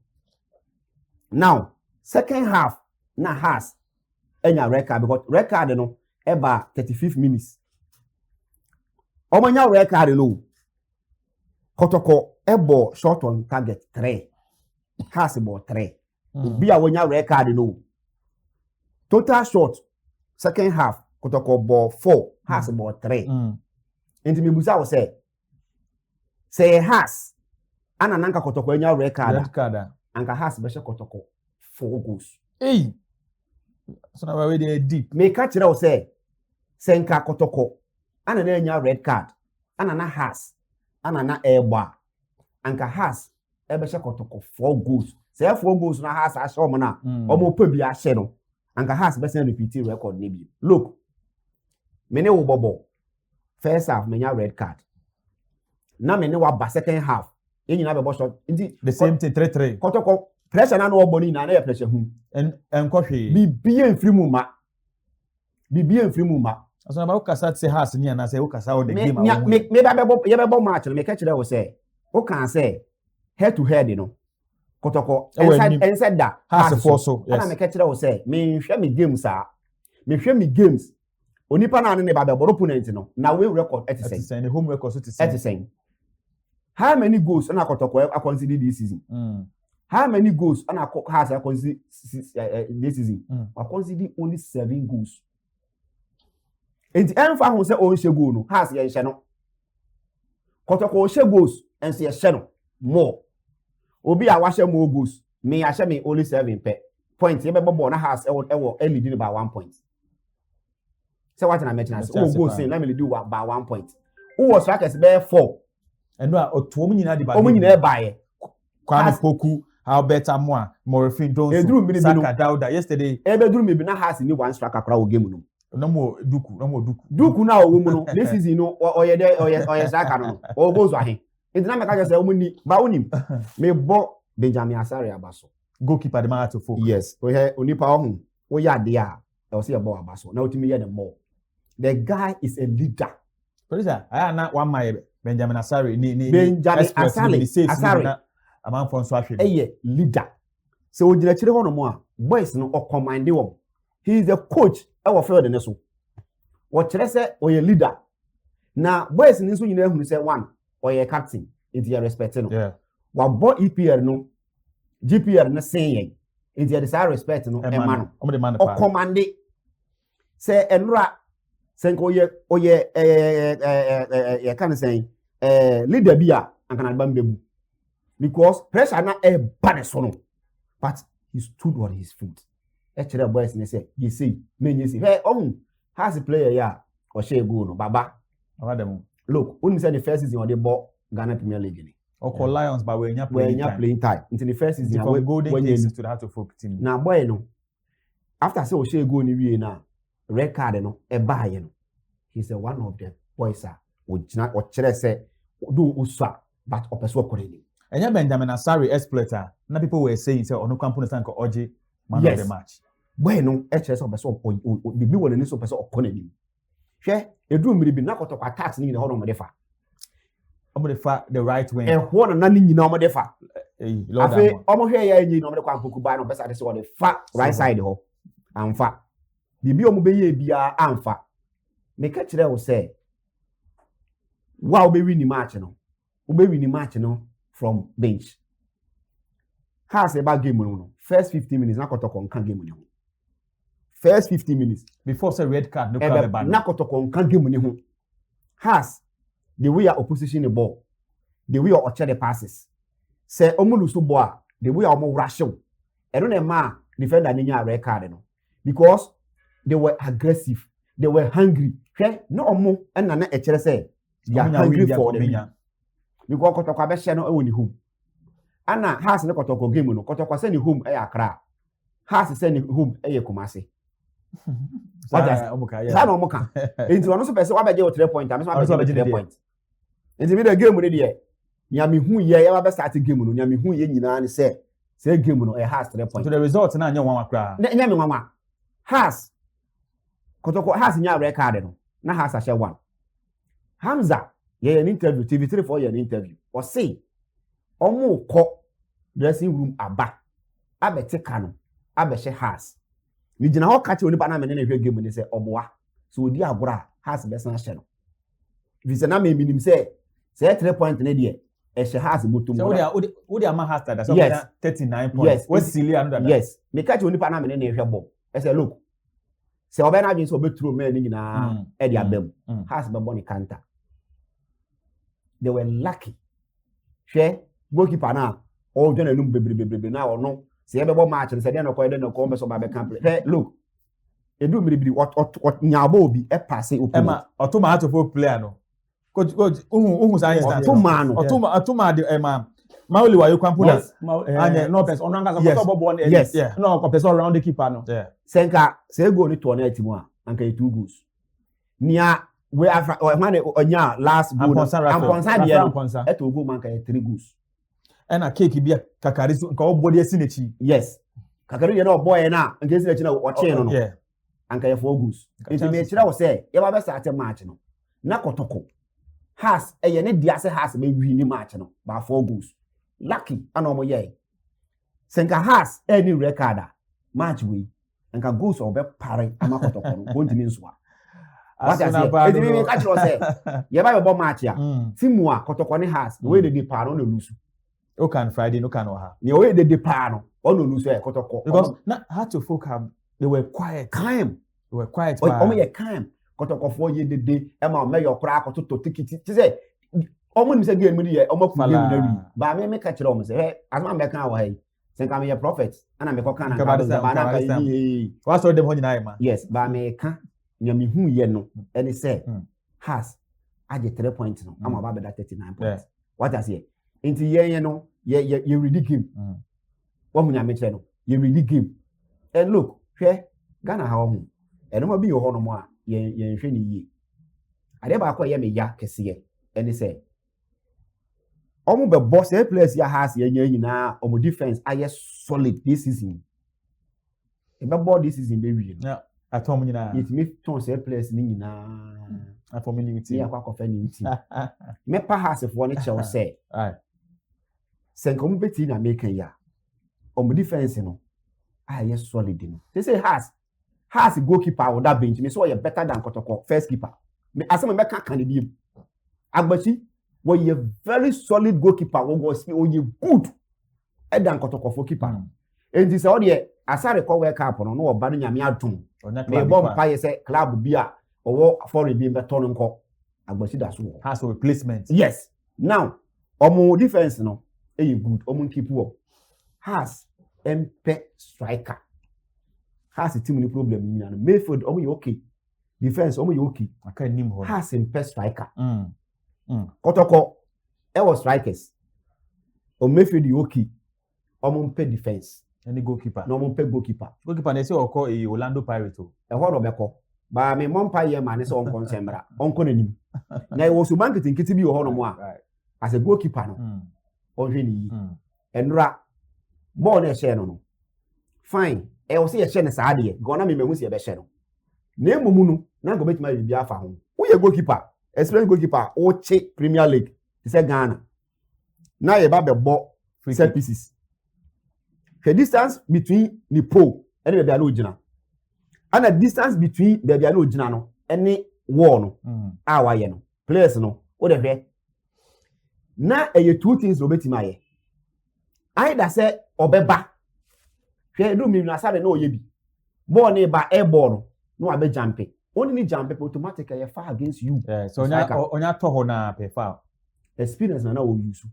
Now, second half, na has any red card because red card, no, about 35 minutes. Omanya red card, no. Kotoko ebo shot on target 3, has about 3. Be a when you red card, no. Total shot, second half, Kotoko ball 4, has about 3. Into me, Busa was say has. Ana nanka Kotoko enya red card. Anka has special Kotoko 4 goals. Hey. So now we dey deep. Me catch it say senka Kotoko. Ana na enya red card. Ana na has. Ana na airbar. Anka has special Kotoko 4 goals. Say 4 goals na has asho mo na. Omo pe bi ahye no. Anka has be repeat record ni bi. Look. Me ne wo bobo. First half me nya red card. Na me ne wa ba second half. The same thing 3-3. Kotoko pressure na no boni na na pressure hu. En kohwe. Bibi enfiri mu ma. Bibi enfiri mu ma. Asonaba ukasa say has ni na say ukasa o the game awon. Me ba bebo ye bebo match me catch there we say. O can say head to head no. Kotoko inside that has for so. Yes. And me catch there we say me hwe me games a. Me hwe me games. Onipa na ne ba bebo opponent no. Na we record 80%. The home record 80%. How many goals on Kotoko I consider this season? How many goals on has I consider this season? I consider only 7 goals. And the end who say oh she goal no has ye no. Kotoko she goals and say she no more. Obi a washe more goals. Me a me only 7 points. You be ball na has leading by 1 point. So what I mention as oh goals say let me do by 1 point. Who was strikers be 4. And no otuomu nyina di ba. Omu nyina bae. Kwame Poku, Alberta Moa, Morifin Donso, Saka Dauda yesterday. Ebeduru me bi na has ni 1 striker kra o game no. No more duku. Duku na o mu no. This season no oye Saka no. O goes wa he. Nti na me ka just say omu ni ba onim. Me bo Benjamin Asare abaso. Goalkeeper the man to folk. Yes. We he onipa ohun. Wo ya de a. E say about abaso. Na otimi ye the more. The guy is a leader. Police I na one my Benjamin Asare Benjamin Asare a man from Swahili. Eye leader. So we chire ho no mo a boys no o command wom. He is the coach e wo field ne so. Wo chire se o ye leader. Na boys ni so nyina ehunu se one o ye captain. It you respect no. Yeah. Wa bo EPL no GPL no sen yen. It you desire respect no e man no. O command se enra senko oye can say leader bia and can bambebu because pressure na e bad so no but he stood on his feet actually boys ne say you see me see hey has a player ya or share goal no baba look when say the first season on the ball Ghana Premier League ni or Lions but when you playing time into the first season when golden days to the heart of folk team na boy no after say o share goal ni wie na red card no e baaye no he's one of the boys o chere say do uswa but opeso koreni enya Benjamin Asare exploiter na people were saying say onu kwampo stand ko oje man of the match boy no e chere say opeso bibi wona ni so opeso okoneni hwe edu mmiri bi na Kotoko attacks ni na ho no medefa omodefa the right wing e ho na ni nyina omodefa lord afi omo hwe ya enyi na omodekwa ampoku ba no besa de say o fa right side ho amfa bibi omo be ye bia amfa me ka kire wo say wa obe win the match no from bench has about game no first 15 minutes na Kotoko nkan game ni ho first 15 minutes before say red card no card ban na Kotoko nkan game ni ho has the way opposition the ball the way or the passes Say omulusu boa the way omo rashion. I don't know defender ninya red card no because they were aggressive, they were hungry. Okay, no omo and na e chere say they are hungry for the win. Because Kotoko abehye no e woni home. Ana has ne Kotoko game no Kotoko say ni home e Accra. Has say ni home e Kumasi. Sa no omoka. Enti wono so pese wa beje o 3 point, am so wa beje 3 point. Enti me the game no dey. Nya me hu ye ya ba start game no, nya me hu ye nyina ne say game no e has 3 point. So the result na anya wanwa kra. Nya me wanwa. Has Kotoko has nya red card no. Na has a share 1. Hamza ye an interview TV3 for an interview. Or say omo ko dressing room aba. Abete kanu. Abeshe has. Ni jina ho kache onipa na me na hwe game ni say oboa. So odi agora has best na hye no. If say na me minim say 3 point na dey. Eshe has botum. So odi ama has that. So 39 points. Yes. What's silly under that? Yes. Me kache onipa na me na hwe ball. I say look. Say oba na adwin so obeturo me ni nyina e dey abam. Has be boni counter. They were lucky. Share goalkeeper now. All done num bebre now or no. Say ebe match and say dey no ko be so ba be camp. Hey, look. Edu miribiri what nyabo obi e pass e open. Ema otuma out of player no. Coach say instance. Otuma de Mauli wa you kwampo na. Anya no person onanga so to bobo on yes. No ko person around the keeper no. Yeah. Senka say go ni to na timu a anka 2 goals. Nia we have onya last goal. Amponsa de eto go man ka 3 goals. Na cake bia kakari so nka obodi esi nechi. Yes. Kakari de no boy na nka esi nechi na o che no. Yeah. Anka 4 goals. Nti me kira wo say ye ba be start match no. Na Kotoko. Has eye ne dia se has be win match no. Ba 4 goals. Lucky ana omo ye. Senka has any record match we nka goals obe pare ama Kotoko no. Go ntimi nso a. What I say? Edi me catch you say. Ye ba be match ya. Timu a Kotoko ne has the way they depart on no lose. O can Friday no can oha. The way they depart no on no lose e Kotoko. Because na had to folk have they were quiet. Calm. They were quiet. Omo ye calm. Kotoko for ye de e ma me your kra akoto to tikiti. Ti say omo ni say game ni ye omo fu game na wi. Ba me catch you say hey asma me kan wa hey. Say ka me ye prophet. Ana me ko kan na ba na ka yi. What so dem ho nyina ma. Yes, ba me kan nyame hu ye no any say has aje 3 points no am about that 39 points. What I say? Into ye no ye ready game. What mu nyame che no ye ready game. And look, hwe Ghana ha ho. E no ma bi ho no mo a ye hwe ni yi. Ade ba akọ ye me ya kese ye. Any say omo be boss e players ya has ye nyina omo defense aye solid this season. E be board this season be wi. Yeah. Atom nyina. It me ton say players ni nyina. Atom ni team. Me akwa kofa ni team. Me pa hasefo ne che wo say. Aye. Senko mu beti na make ya. Omo defense no. Aye solid no. They say has goalkeeper on that bench. Me so you better than Kotoko first keeper. Me asem me kan bi. Agbachi was a very solid goalkeeper who was good than Kotoko for keeper. And this all the asare ko work up no no ba nyame adum. Me bomb pa say club bia or for be better nko. Agbachi da so. Has a replacement. Yes. Now, omo defense no good. Omo keep up. Has MP striker. Has a team problem in Mayfield omo okay. Defense omo okay. I can't name her. Has MP striker. Kotoko e was strikers. O Mayfield okay. Omo MP defense. Any goalkeeper. No omo MP goalkeeper. Goalkeeper they say o call a Orlando Pirates o. E ho no be call. Ba me mompa ye ma ne so on consembra. Onko nanim. Na e wo so marketing kiti bi ho no mo a. As a goalkeeper no. On hwe ni. Enra ball na e share no. Fine. E wo se ye share ne sa ade. Go na me mehu se ye be share no. Na emumu no na go betima bi afa ho. Wo ye goalkeeper. Experience goalkeeper o che Premier League. Ti say Ghana. Na ye ba be ball set pieces. The distance between the pole and the baby ojina. And the distance between the baby ojina no any wall no. Awa ye no. Players no. O de hwe. Na e two things no betima ye. Either say obeba. Hwe do mi na sabe na oye bi. Ball na ba air ball no abe jump. Only ni jump automatically far against you. Yeah, so onya to ho na pe foul. Experience na o use.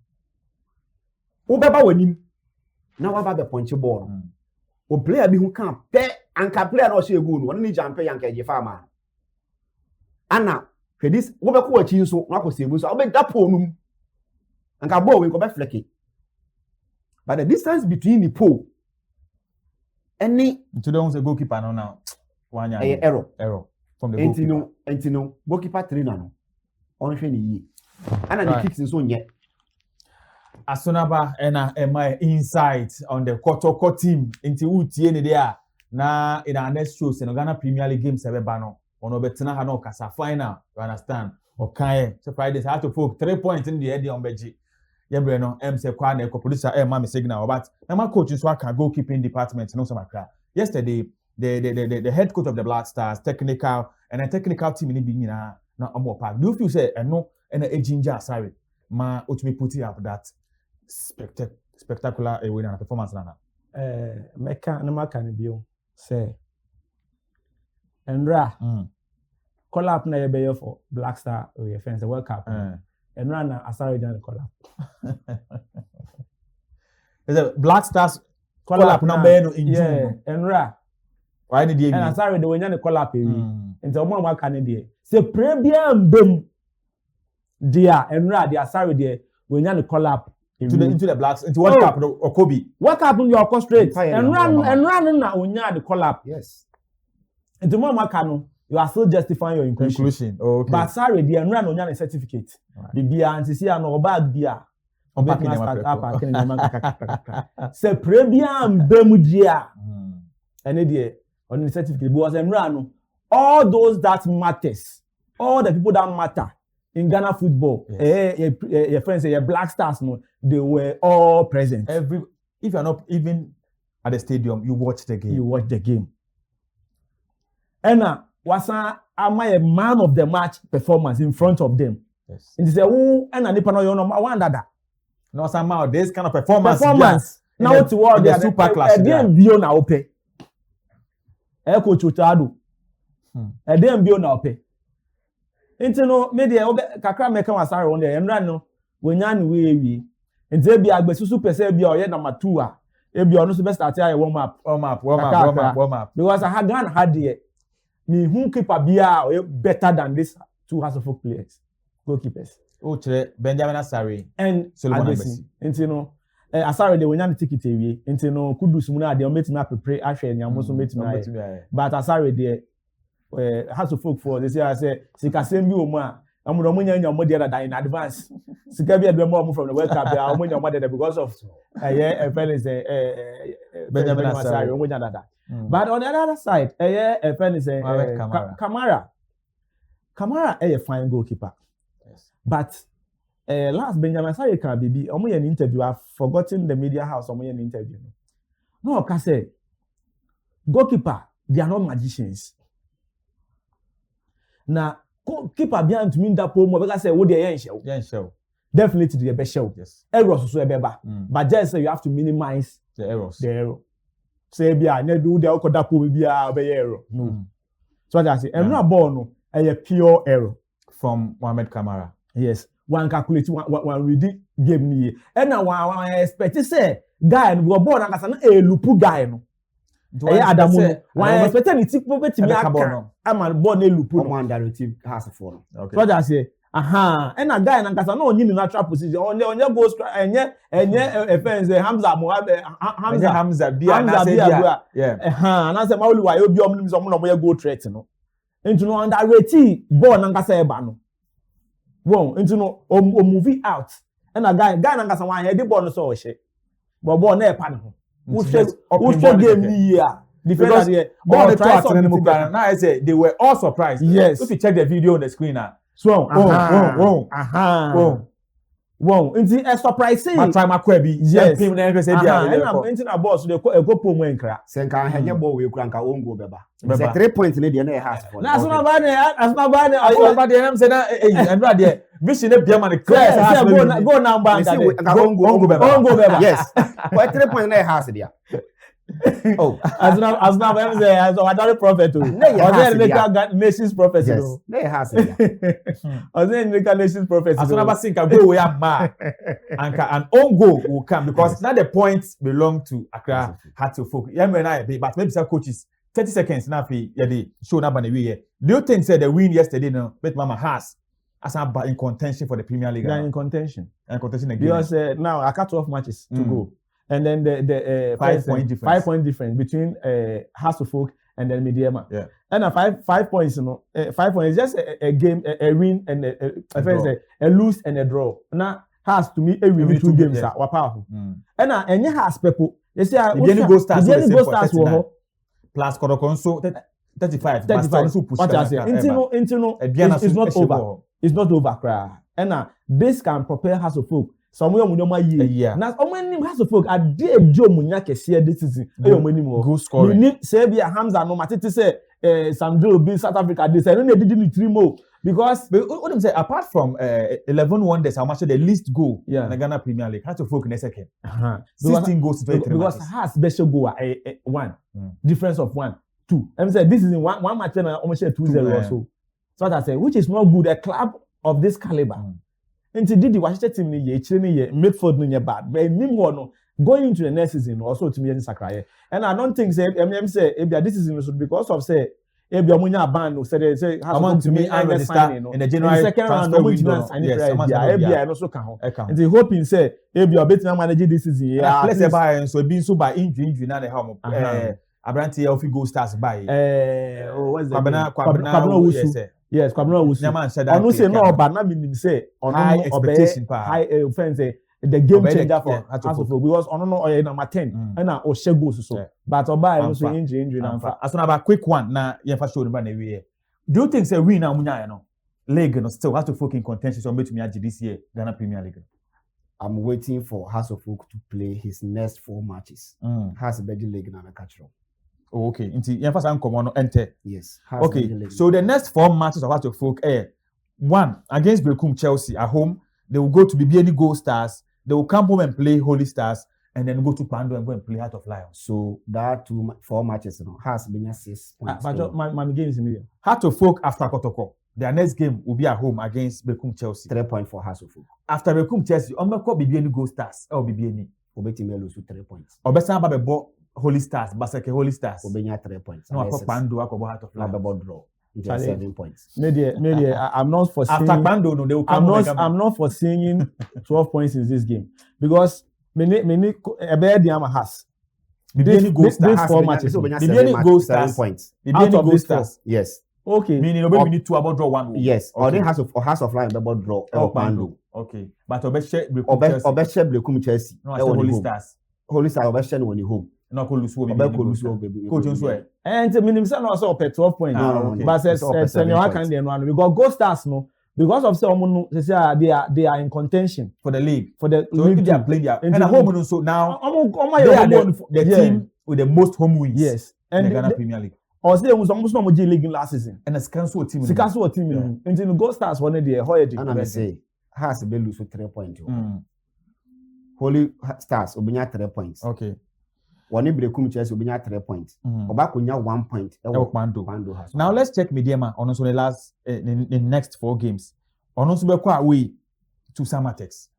Ubeba wenim. Na waba be ponche ball. O player bi hu kan pe anka player na o she goal no. Oni jump yanka je farmer. Ana this wobeko wachi nso na akose ebu so obe dapo onum. Anka ball we ko be fleke. But the distance between the pole any to the goalkeeper now. One error from the goalkeeper. Entino goalkeeper trainer no. On hwe ni yi. Ana the kicks nso nye. Asonaba and my insight on the Kotoko team into Utie ni there na in our next show Ghana Premier League games ebe no ono betena ha no kasa final, you understand? Okay, so Fridays have to put 3 points in the head on beji. Yebre no say kwa na producer ma me signal but my coach nso aka goalkeeping department no so makra. Yesterday the head coach of the Black Stars technical and a technical team ni bi nyina na omo park. Do you feel say eno na ejinja sorry ma otumi put it up that spectacular win and performance na meka na maka ni bio say Enra call up na yebe for Black Star we fans the World Cup Enra na Asare dan call up is it Black Stars call up number no in June Enra why did you and Asare de wenya ne call up ewi nti omo maka ne de say premier mbem dia Enra de Asare de wenya ne call up into the Blacks into World Cup or Kobe. What happened you are straight and run na onya the call up. Yes. Into more makano you are still justifying your inclusion. Okay. But sorry the run onya the certificate. Bibia anti see no bag bia. Obaki Se prebia mbemudia. Ene de on the certificate because run all those that matters. All the people that matter in Ghana football, your friends say your Black Stars, no, they were all present. If you're not even at the stadium, you watch the game. You watch the game. And wasa am I a man of the match performance in front of them? Yes. And they say, oh, and nipa no you know, I want that. No, somehow this kind of performance. Now to what the super class. Again, bio na ope. Coach Utado. Again, bio na ope. Nti no media kakra meka wasare won dey enra no wonya ne we nti e bia agbesusu pese bia oye number 2 a e bia ono so be start ya warm up because I had there me who keeper bia better than this two House of Folk players goalkeepers chere Benjamin Asare and Solomon Abesi nti no Asare dey wonya ne ticket ewie nti no kudus mu na dey o metimi prepare ahwe nyamo so metimi but Asare dey House of Folk for they say sika same bi omo a amuno munya nyamo dey that in advance sika bi adwemo from the World Cup ya omo nyamo dey because of Felix Benjamin Asare omo nya that but on the other side Felix Kamara a fine goalkeeper but last Benjamin Asare can be omo an interview I've forgotten the media house omo an interview no ka say goalkeeper they are not magicians. Now, keeper behind to mean that promo because I say, what they show. Definitely the best show. Yes. Errors so beba. But just say you have to minimize the errors. Say bia na do the okoda promo bia be error. No. So what I say, and not ball no, a pure error from Mohamed Kamara. Yes. One calculate one read game ni. And now one expect say guy no ball na kasa na lupu guy no. Adamu why expect any tip betimi aka ama ball na lupu no man directive has for okay so that say and a guy na nkasa na onyi ni natural position onye go enye fence Hamza bia na say bia na say mawuli wa obi omnim so mo no mo go threat no into no underrate ball na nkasa e ba no won into no o move out and a guy na nkasa wan head ball no so o hye but ball na e pa no who game ni here because all the talks now I say they were all surprised. Yes, if you check the video on the screen now so nti e surprising ma try ma kwa bi yes pim na say bia nti na boss dey go pom enkra senka henye ball we kura nka ongo beba say 3 points ne dey na e has for na Asonaba dey am say na enra dey vision e bia man the class go number ongo beba yes for 3 points na e has there Oh, Asonaba em say as ordinary prophet o. Oze make nations prophet o. They has Oze make nations prophet. Asonaba think a goal we are mad. An own goal will come because now the points belong to Accra Hearts-of-Oak. Yeah, but maybe some coaches 30 seconds now for the show na bana we. Do you think said the win yesterday no bet mama has as in contention for the Premier League? They are in contention. And contention again. Because now I got 12 matches to go. And then the 5 point difference. 5 point difference between Hearts-of-Oak and then Mediema. Yeah. And 5 points, 5 points is just a game, a win and a lose and a draw. Now has to me a win 2 games are powerful. And any has people. You see, the go stars will plus Kotoko so 35. It's not over. It's not over. And this can prepare Hearts-of-Oak. Somewhere we know my year. Now, how many Hearts-of-Oak are there? Joe Munyake see this season. Go scoring. You need Serbia Hamza no matter to say Sandro be South Africa. They say no they didn't 3 more because what I'm saying apart from 11 wonders, how much the least goal in the Ghana Premier League? Hearts-of-Oak in a second. 16 goals to 23 because has special goal 1 difference of 1 2. I'm saying this is in one match and almost 2-0 or so. So that I say which is not good. A club of this caliber. Nti did the Washington team ni ye chire ni ye midfield no ye bad but nim ho no going into the next season also to me in Sakraye and I don't think say say this season because of say omunya ban no say I want to me I register in the January second round no window no so can ho nti hoping say obetina manage this season yeah let's say by so be so by injury na the help Asante Elfi Gold Stars by what's the Kwabena yes, Kwabena Wusu. Onu say no, but na meaning say high expectation high friends say the game changer for Hearts-of-Oak because ono no number 10 and na o share goals so. But oba no so injury na fa. Asonaba quick one na ye fa show no ba na we. Do you think say win na munya no? League no still Hearts-of-Oak in contention so betumi agi this year Ghana Premier League. I'm waiting for Hearts-of-Oak to play his next 4 matches. Has better league na catch up. Oh, okay. Inti yan fast come on enter. Yes. Okay. So the next 4 matches of Hearts-of-Oak 1 against Berekum Chelsea at home. They will go to BBN Gold Stars. They will come home and play Holy Stars, and then go to Pando and go and play Heart of Lions. So that 4 matches, has been 6 points. But my games in here. Hearts-of-Oak after Kotoko. Their next game will be at home against Berekum Chelsea. 3 points for Hearts-of-Oak. After Berekum Chelsea, Omeko BBN Gold Stars or BBN. Obetime lose 3 points. Obesa Babebo Holy Stars, Basake Holy Stars. Obenya 3 points. No, Pando akobo Heart of Lions. Babebo draw. 7 points. Maybe I'm not foreseeing. After Pando, no, they will come. I'm not foreseeing 12 points in this game because many Diama has. BBN Gold Stars. These 4 matches. BBN Gold Stars. 7 points. BBN Gold Stars. Yes. Okay. Meaning we need 2 about draw 1. Yes. Or then House of Lions about draw. Pando. Okay. But Obeshe Berekum Chelsea. No, Holy Stars. Holy Stars Obeshe no when home. No ko lusu baby. Coach Nsue. And minimum say no also 12 points. But says senior can dey no because Gold Stars no because of say omo no say they are in contention for the league. For the so league they are playing their and home no so now they are the team with the most home wins. Yes. And the Ghana Premier League. Or say we almost no mo league last season. And the Sikanswo team. Sikanswo team. Until Gold Stars one dey hoye. And I say has be lose 3 points. Holy Stars obenya 3 points. Okay. One Berekum Chelsea obenya 3 points. Obakonya 1 point. Pando has. Now let's check Mediema on the last the next 4 games. On also be away to Samatex.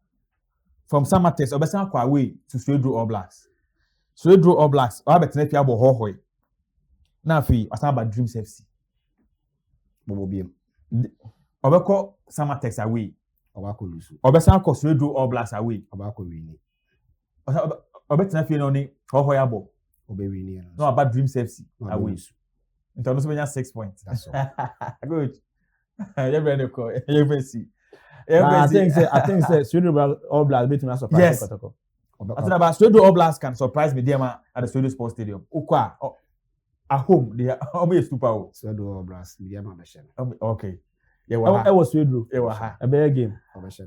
From Samatex, Obesa away to Swedro All Blacks. Swedro All Blacks. Obetene fi abo hohoi. Na fi Asaba Dreams FC. Bobo biem. Obeko Samatex away. Obako lusu. Obesa ko Swedro All Blacks away. Obako wini. Obetena fi no ni hohoi abo. Obe wini. No about Dreams FC away. Nti ono so benya 6 points. That's all. Good. I think Swedro All Blacks beating us surprise Kotoko. Asonaba Swedro All Blacks can surprise Mediema at the Swedro Sports Stadium. Ukwa at home they are almost super. Swedro All Blacks Mediema machine. Okay. Yeah, I was Swedro. A better game.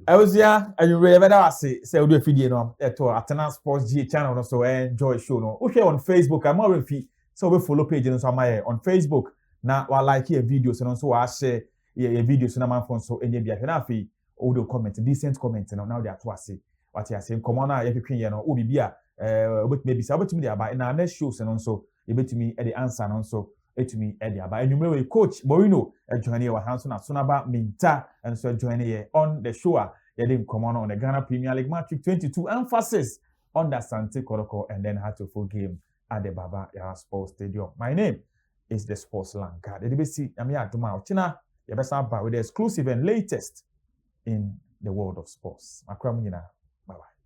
I was here and you really better say we do a video no at Atena Sports G channel no so enjoy show no. Okay on Facebook I'm more free so we follow page no so am on Facebook na wa like here videos no so wa share your videos na man phone so enye bia na afi o do comment decent comment no now they are to say what you are saying come on na you pin here no o bibia obetumi bisa obetumi de aba in our next shows no nso ebetumi the answer no nso etumi the aba enumere we coach Mourinho join here hands on Asonaba Minta and so join here on the show ye dey come on the Ghana Premier League match 22 emphasis on the Asante Kotoko and then had to full game at the Baba Yara Sports Stadium. My name is the Sports Landcard. Edibesi Ami Aduma Ochina ye besa ba with the exclusive and latest in the world of sports. Makra munyina. Bye bye.